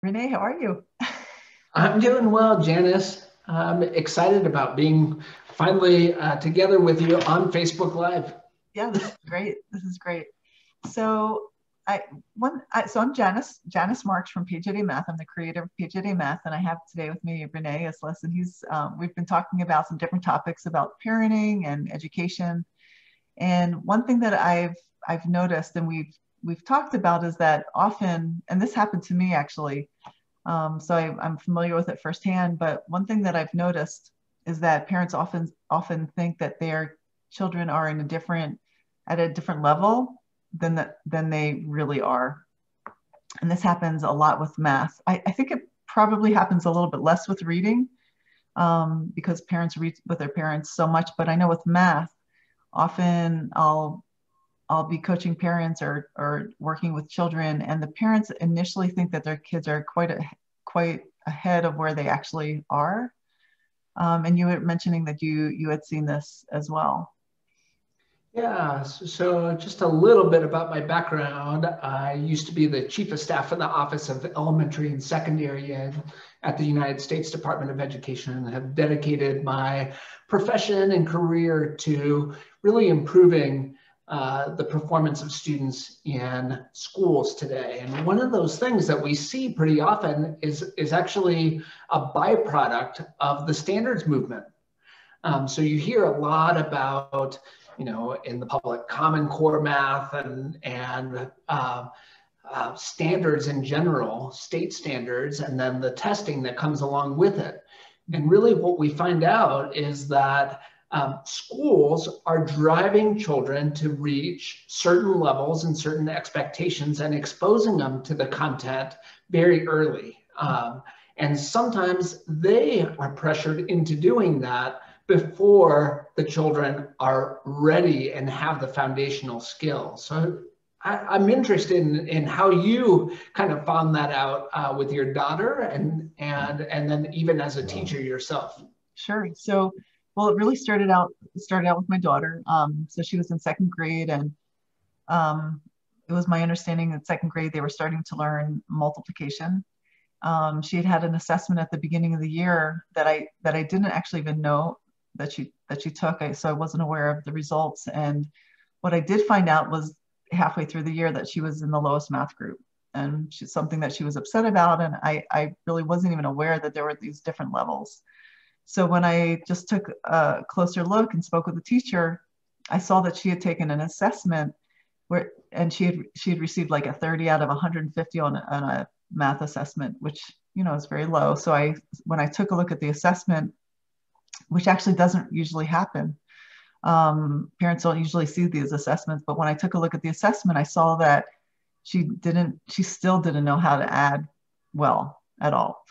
Renee, how are you? I'm doing well, Janice. I'm excited about being finally together with you on Facebook Live. Yeah, this is great. This is great. So I'm Janice Marks from PagerDuty Math. I'm the creator of PagerDuty Math, and I have today with me Renee Isles, and we've been talking about some different topics about parenting and education. And one thing that I've noticed and we've talked about is that often, and this happened to me actually, I'm familiar with it firsthand. But one thing that I've noticed is that parents often think that their children are at a different level than they really are. And this happens a lot with math. I think it probably happens a little bit less with reading, because parents read with their parents so much. But I know with math, often I'll be coaching parents or working with children, and the parents initially think that their kids are quite ahead of where they actually are. And you were mentioning that you had seen this as well. Yeah, so just a little bit about my background. I used to be the chief of staff in the Office of Elementary and Secondary Ed at the United States Department of Education, and have dedicated my profession and career to really improving the performance of students in schools today. And one of those things that we see pretty often is actually a byproduct of the standards movement. So you hear a lot about, in the public, Common Core math and standards in general, state standards, and then the testing that comes along with it. And really what we find out is that schools are driving children to reach certain levels and certain expectations and exposing them to the content very early. And sometimes they are pressured into doing that before the children are ready and have the foundational skills. So I'm interested in how you kind of found that out with your daughter and then even as a teacher yourself. Sure. So, well, it really started out with my daughter. So she was in second grade, and it was my understanding that second grade they were starting to learn multiplication. She had an assessment at the beginning of the year that I didn't actually even know that she took. So I wasn't aware of the results. And what I did find out was halfway through the year that she was in the lowest math group, and she's something that she was upset about. And I really wasn't even aware that there were these different levels. So when I just took a closer look and spoke with the teacher, I saw that she had taken an assessment and she had received like a 30 out of 150 on a math assessment, which is very low. So when I took a look at the assessment, which actually doesn't usually happen, parents don't usually see these assessments, but when I took a look at the assessment, I saw that she still didn't know how to add well at all.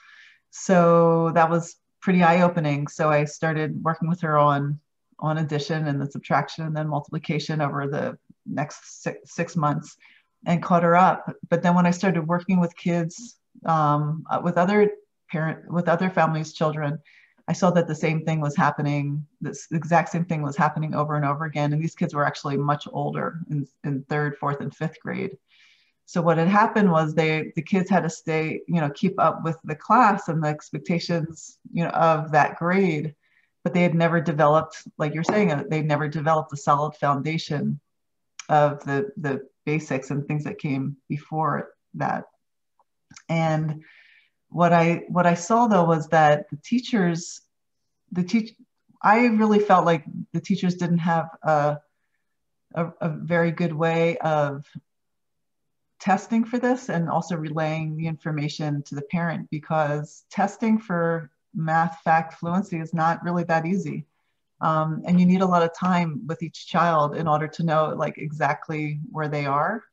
So that was pretty eye-opening. So I started working with her on addition and the subtraction and then multiplication over the next 6 months, and caught her up. But then when I started working with kids, with other families' children, I saw that the same thing was happening. This exact same thing was happening over and over again. And these kids were actually much older in third, fourth, and fifth grade. So what had happened was the kids had to keep up with the class and the expectations, of that grade, but they had never developed, like you're saying, they never developed a solid foundation of the basics and things that came before that. And what I saw though was that I really felt like the teachers didn't have a very good way of testing for this and also relaying the information to the parent, because testing for math fact fluency is not really that easy. And you need a lot of time with each child in order to know like exactly where they are.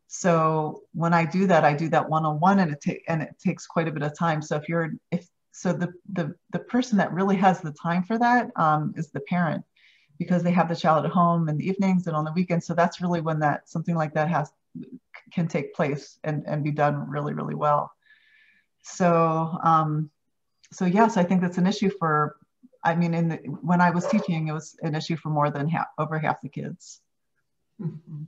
So when I do that one-on-one, and it takes quite a bit of time. So the person that really has the time for that is the parent, because they have the child at home in the evenings and on the weekends. So that's really when something like that can take place and be done really, really well. So yes, I think that's an issue when I was teaching, it was an issue for over half the kids. Mm-hmm.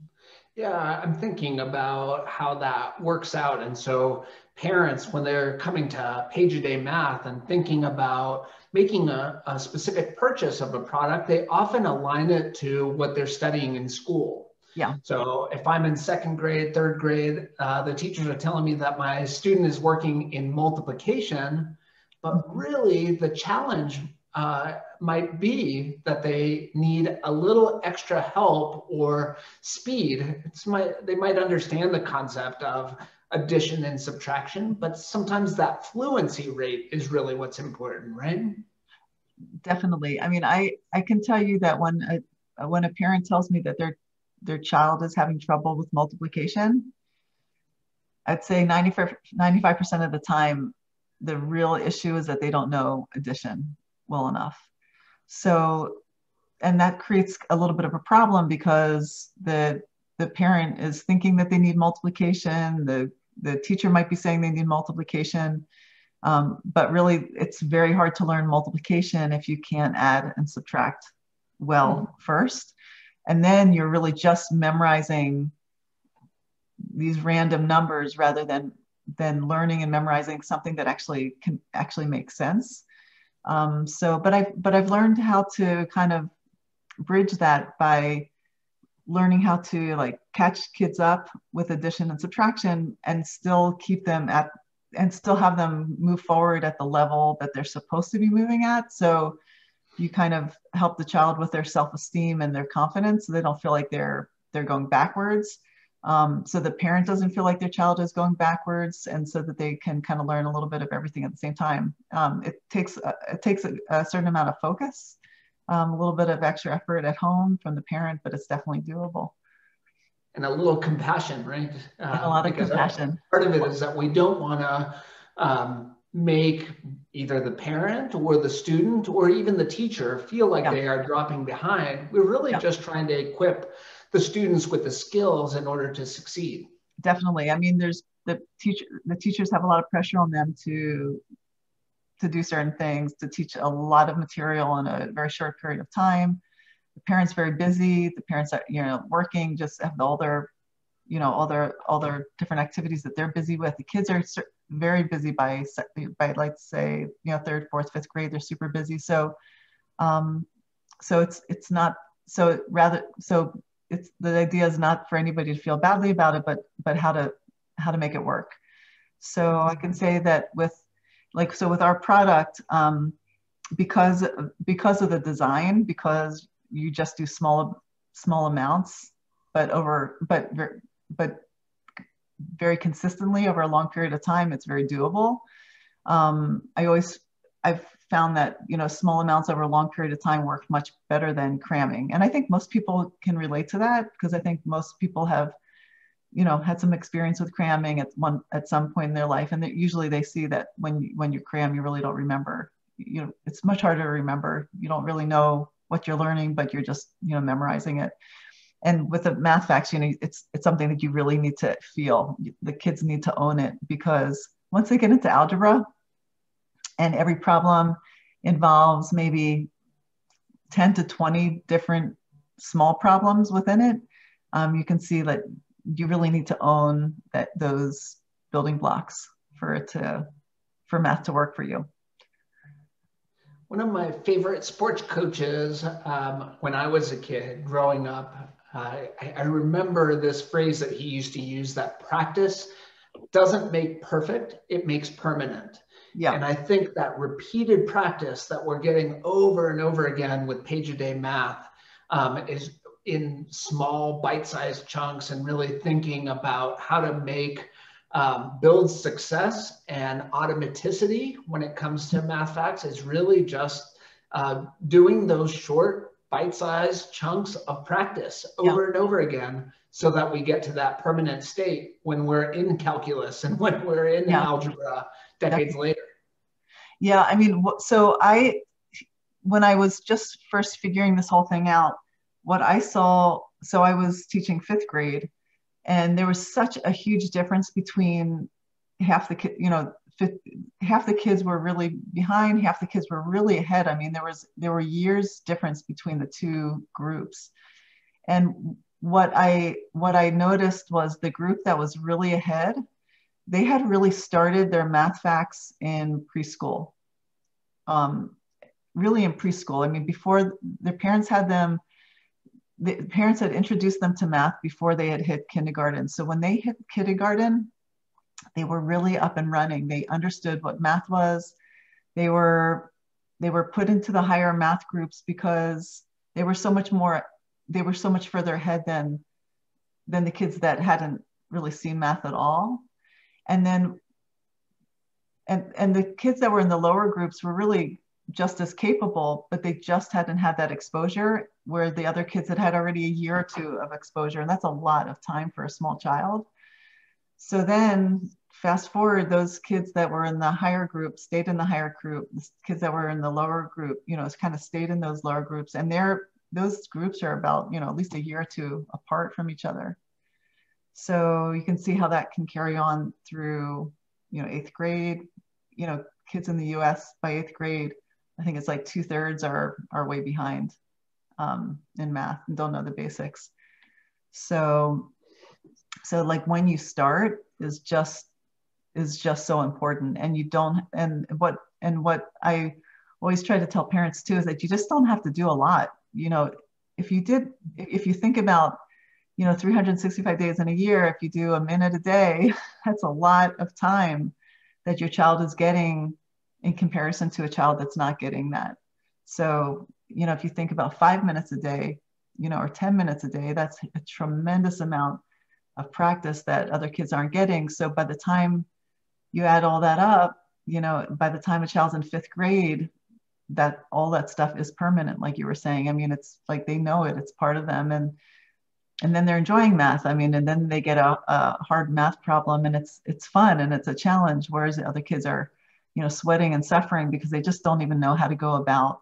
Yeah, I'm thinking about how that works out. And so parents, when they're coming to Page a Day Math and thinking about making a specific purchase of a product, they often align it to what they're studying in school. Yeah. So if I'm in second grade, third grade, the teachers are telling me that my student is working in multiplication, but really the challenge might be that they need a little extra help or speed. They might understand the concept of addition and subtraction, but sometimes that fluency rate is really what's important, right? Definitely. I mean, I can tell you that when a parent tells me that their child is having trouble with multiplication, I'd say 95% of the time, the real issue is that they don't know addition well enough. So, and that creates a little bit of a problem because the parent is thinking that they need multiplication. The teacher might be saying they need multiplication. But really, it's very hard to learn multiplication if you can't add and subtract well first. And then you're really just memorizing these random numbers rather than learning and memorizing something that can actually make sense. But I've learned how to kind of bridge that by learning how to like catch kids up with addition and subtraction and still have them move forward at the level that they're supposed to be moving at. So you kind of help the child with their self-esteem and their confidence so they don't feel like they're going backwards. So the parent doesn't feel like their child is going backwards, and so that they can kind of learn a little bit of everything at the same time. It takes a certain amount of focus, a little bit of extra effort at home from the parent, but it's definitely doable. And a little compassion, right? And a lot of compassion. Part of it is that we don't want to make either the parent or the student or even the teacher feel like they are dropping behind. We're really just trying to equip the students with the skills in order to succeed. Definitely. I mean, there's the teachers have a lot of pressure on them to do certain things, to teach a lot of material in a very short period of time. The parents very busy. The parents are, working, just have all their different activities that they're busy with. The kids are very busy by like say, third, fourth, fifth grade, they're super busy. So it's not, so rather, so it's, the idea is not for anybody to feel badly about it, but how to make it work. So I can say that with our product, because of the design, because you just do small amounts, but very consistently over a long period of time, it's very doable. I've found that, small amounts over a long period of time work much better than cramming. And I think most people can relate to that, because I think most people have, had some experience with cramming at some point in their life. And usually they see that when you cram, you really don't remember. It's much harder to remember. You don't really know what you're learning, but you're just, memorizing it. And with the math facts, it's something that you really need to feel. The kids need to own it, because once they get into algebra and every problem involves maybe 10 to 20 different small problems within it, you can see that you really need to own those building blocks for math to work for you. One of my favorite sports coaches when I was a kid growing up, I remember this phrase that he used to use, that practice doesn't make perfect, it makes permanent. Yeah. And I think that repeated practice that we're getting over and over again with Page a Day Math is in small bite-sized chunks, and really thinking about how to build success and automaticity when it comes to math facts is really just doing those short bite-sized chunks of practice over and over again, so that we get to that permanent state when we're in calculus and when we're in algebra decades later. Yeah, I mean, so when I was just first figuring this whole thing out, what I saw, so I was teaching fifth grade, and there was such a huge difference between half the kids were really behind, half the kids were really ahead. I mean, there were years difference between the two groups. And what I noticed was the group that was really ahead, they had really started their math facts in preschool. Really in preschool. I mean, before their parents had them, the parents had introduced them to math before they had hit kindergarten. So when they hit kindergarten, they were really up and running. They understood what math was. They were put into the higher math groups because they were so much further ahead than the kids that hadn't really seen math at all. And then and the kids that were in the lower groups were really just as capable, but they just hadn't had that exposure, where the other kids had already a year or two of exposure. And that's a lot of time for a small child. So then fast forward, those kids that were in the higher group stayed in the higher group. The kids that were in the lower group, kind of stayed in those lower groups. And those groups are about, at least a year or two apart from each other. So you can see how that can carry on through, 8th grade. Kids in the US by 8th grade, I think it's like 2/3 are way behind in math and don't know the basics. So like when you start is just so important. And what I always try to tell parents too is that you just don't have to do a lot. If you think about 365 days in a year, if you do a minute a day, that's a lot of time that your child is getting in comparison to a child that's not getting that. So, if you think about 5 minutes a day, or 10 minutes a day, that's a tremendous amount of practice that other kids aren't getting. So by the time you add all that up, by the time a child's in 5th grade, that all that stuff is permanent, like you were saying. I mean, it's like they know it, it's part of them. And then they're enjoying math. I mean, and then they get a hard math problem and it's fun and it's a challenge, whereas the other kids are, sweating and suffering because they just don't even know how to go about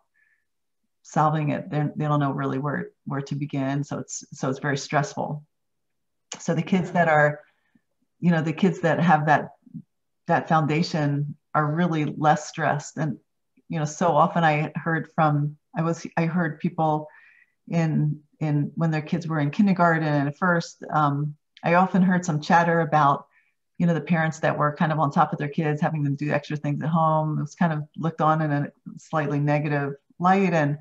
solving it. They don't know really where to begin. So it's very stressful. So the kids that are, the kids that have that foundation are really less stressed. And, so often I heard people in when their kids were in kindergarten and at first, I often heard some chatter about, the parents that were kind of on top of their kids, having them do extra things at home. It was kind of looked on in a slightly negative light. And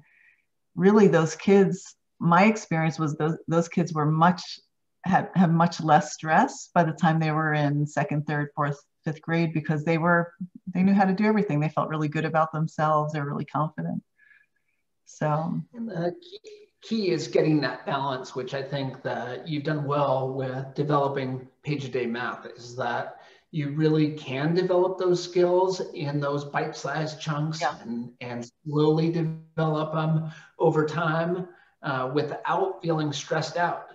really those kids, my experience was those kids were had much less stress by the time they were in 2nd, 3rd, 4th, 5th grade, because they knew how to do everything. They felt really good about themselves. They're really confident. So. And the key is getting that balance, which I think that you've done well with developing Page a Day Math, is that you really can develop those skills in those bite-sized chunks and slowly develop them over time without feeling stressed out.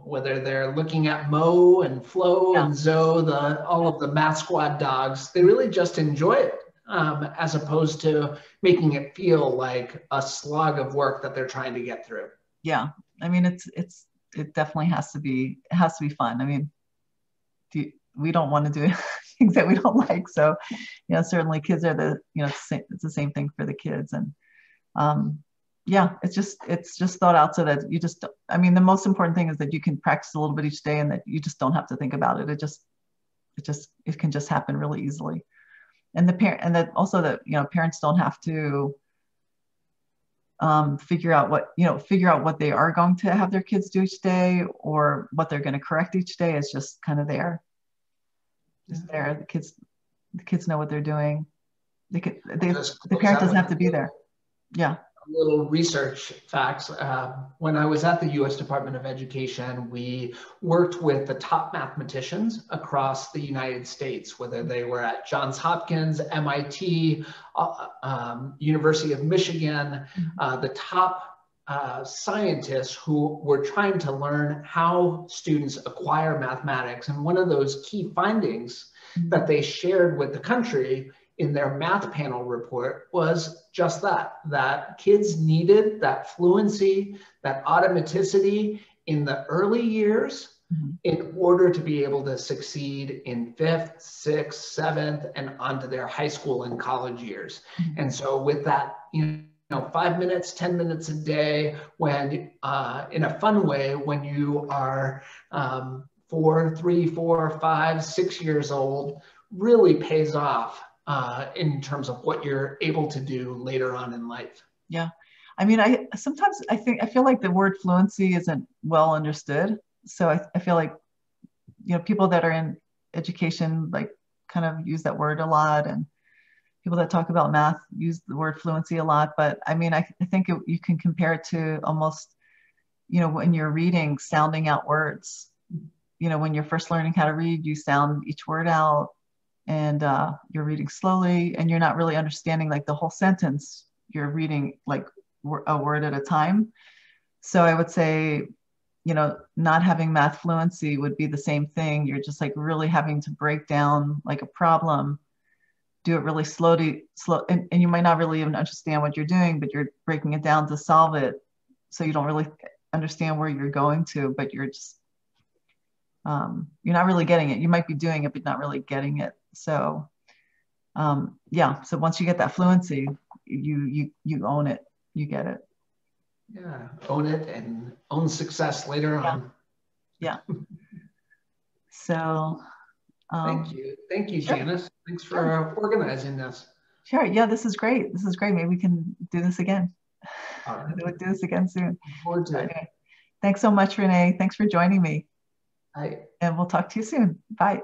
Whether they're looking at Mo and Flo and Zoe, all of the Math Squad dogs, they really just enjoy it. As opposed to making it feel like a slog of work that they're trying to get through. Yeah, I mean, it definitely has to be fun. I mean, we don't want to do things that we don't like. So, certainly kids are it's the same thing for the kids. And it's just thought out so that the most important thing is that you can practice a little bit each day and that you just don't have to think about it. It can just happen really easily. And parents don't have to figure out what they are going to have their kids do each day or what they're going to correct each day. It's just kind of there. Just there. The kids know what they're doing. The parent doesn't have to be there. Yeah. Little research facts. When I was at the U.S. Department of Education, we worked with the top mathematicians across the United States, whether they were at Johns Hopkins, MIT, University of Michigan, the top scientists who were trying to learn how students acquire mathematics. And one of those key findings that they shared with the country in their math panel report was just that kids needed that fluency, that automaticity in the early years in order to be able to succeed in 5th, 6th, 7th, and onto their high school and college years. And so with that, 5 minutes, 10 minutes a day when in a fun way when you are 4, 3, 4, 5, 6 years old really pays off in terms of what you're able to do later on in life. Yeah. I mean, I feel like the word fluency isn't well understood. So I feel like, people that are in education, like kind of use that word a lot, and people that talk about math use the word fluency a lot. But I mean, I think you can compare it to almost, when you're reading, sounding out words. When you're first learning how to read, you sound each word out, and you're reading slowly, and you're not really understanding like the whole sentence. You're reading like a word at a time. So I would say, not having math fluency would be the same thing. You're just like really having to break down like a problem, do it really slowly, and you might not really even understand what you're doing, but you're breaking it down to solve it. So you don't really understand where you're going to, but you're just, you're not really getting it. You might be doing it, but not really getting it. So yeah, so once you get that fluency, you own it, you get it. Yeah, own it and own success later on. Yeah. So thank you, sure. Janice. Thanks for organizing this. Sure. Yeah, this is great. This is great. Maybe we can do this again. All right. We'll do this again soon. Look forward to it. Anyway, thanks so much, Renee. Thanks for joining me. Bye. And we'll talk to you soon. Bye.